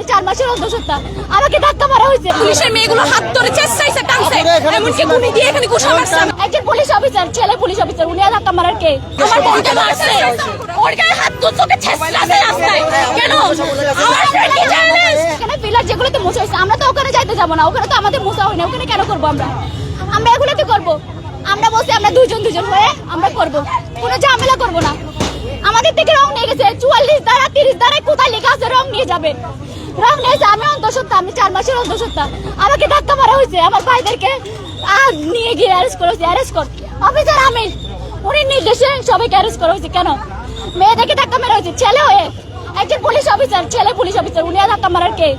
আমি 4 মাসের অন্তঃসত্ত্বা। আমাকে ধাক্কা মারা হয়েছে। পুলিশের মেয়েগুলো হাত ধরে চেষ্টাইছে টানছে, এমনকি গুলি দিয়ে এখানে ঘুষা মারছে। একজন পুলিশ অফিসার, ছেলে পুলিশ অফিসার, উনি ধাক্কা মারার কে? আমার বোনকে মারছে, ওর গায়ে হাত তুলছে চেষ্টাইছে রাস্তায়। কেন আমার ফ্রেন্ড কি চ্যালেঞ্জ? এখানে পিলার যেগুলোতে মোছা হয়েছে, আমরা তো ওখানে যাইতে যাবো না, ওখানে তো আমাদের মোছা হয় না, ওখানে কেন করবো আমরা? আমরা এগুলোতে করবো। আমরা বলছি আমরা দুজন হয়ে আমরা করবো, কোনো ঝামেলা করবো না। আমাদের থেকে রং নিয়ে গেছে 44 ধারা 30 ধারায় কোথায় লেখা আছে রং নিয়ে যাবে? রং নিয়েছে। আমি অন্তঃসত্ত্বা, আমি 4 মাসের অন্তঃসত্ত্বা। আমাকে ধাক্কা মারা হয়েছে, আমার ভাইদেরকে নিয়ে গিয়ে অ্যারেস্ট করা হয়েছে। অ্যারেস্ট কর অফিসার আমিন, উনি নির্দেশে সবাইকে অ্যারেস্ট করা হয়েছে। কেন মেয়েদেরকে ধাক্কা মারা হয়েছে? ছেলে হয়ে একজন পুলিশ অফিসার, ছেলে পুলিশ অফিসার, উনি ধাক্কা মারার কে?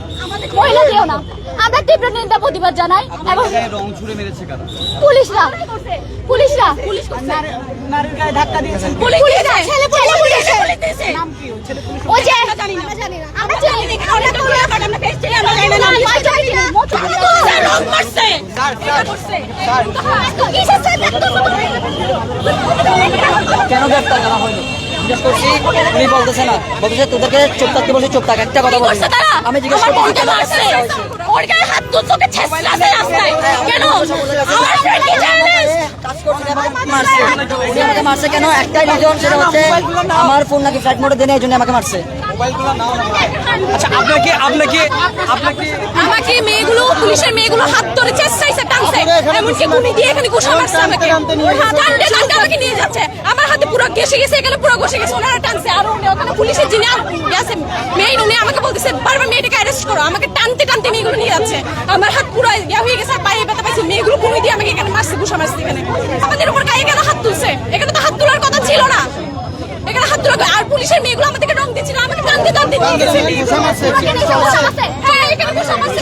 মহিলা দিও না। আমরা তীব্র নিন্দা প্রতিবাদ জানাই। এবং রং ছুড়ে মেরেছে কারা? পুলিশরা পুলিশরা নারীর গায়ে ধাক্কা দিয়েছে। পুলিশ ছেলে পুলিশ দিয়েছে। ওই যে আমরা জানি আমরা তো আমরা পেয়েছি, আমরা জানি না রং মারছে। কেন গ্রেফতার করা হয়নি জিজ্ঞেস করছি, উনি বলতেছে না, বলতেছে তোদেরকে চুপ থাকতে বলছি, চুপ থাক, একটা কথা বলছি। আমি জিজ্ঞেস আমার বোনকে করছি মারছে, ওর গায়ে হাত তুলছে চেষ্টাইছে রাস্তায়। কেন আমার ফ্রেন্ড কি চ্যালেঞ্জ? কাজ করছি না, আমাকে মারছে। উনি আমাকে মারছে কেন? একটাই রিজন, সেটা হচ্ছে আমার ফোন নাকি ফ্লাইট মোডে দেনে, এই জন্য আমাকে মারছে। আচ্ছা, আপনাকে আমাকে মেয়েগুলো, পুলিশের মেয়েগুলো হাত ধরে চেষ্টাইছে টানছে, এমনকি গুলি দিয়ে এখানে ঘুষা মারছে আমাকে। টানতে টানতে আমাকে নিয়ে যাচ্ছে, আমার হাতে পুরো ঘেসে গেছে, এখানে পুরো ঘষে গেছে। ওনারা টানছে, আর উনি ওখানে পুলিশের যিনি গেছে মেইন, উনি আমাকে বলতেছে বারবার মেয়েটাকে অ্যারেস্ট করো। আমাকে টানতে টানতে মেয়েগুলো নিয়ে যাচ্ছে, আমার হাত পুরো ইয়া হয়ে গেছে, পায়ে ব্যথা পাইছে। মেয়েগুলো গুলি দিয়ে আমাকে এখানে মারছে, ঘুষা মারছে। এখানে আমাদের উপর গায়ে কেন হাত তুলছে? এখানে তো হাত তোলার কথা ছিল না, এখানে হাত তোলা। আর পুলিশের মেয়েগুলো আমাদেরকে রং দিচ্ছিল, আমাকে টানতে টানতে নিয়ে গেছে। হ্যাঁ, এখানে ঘুষা মারছে।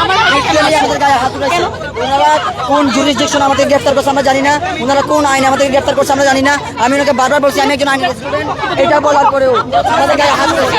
আমাদের গায়ে হাত তুলেছে। ওনারা কোন জুরিসডিকশন আমাদের গ্রেফতার করছে আমরা জানি না, ওনারা কোন আইনে আমাদের গ্রেফতার করছে আমরা জানি না। আমি ওনাকে বারবার বলছি আমি একজন আইনি স্টুডেন্ট, এটা বলার পরেও আমাদের গায়ে হাত তুলেছে।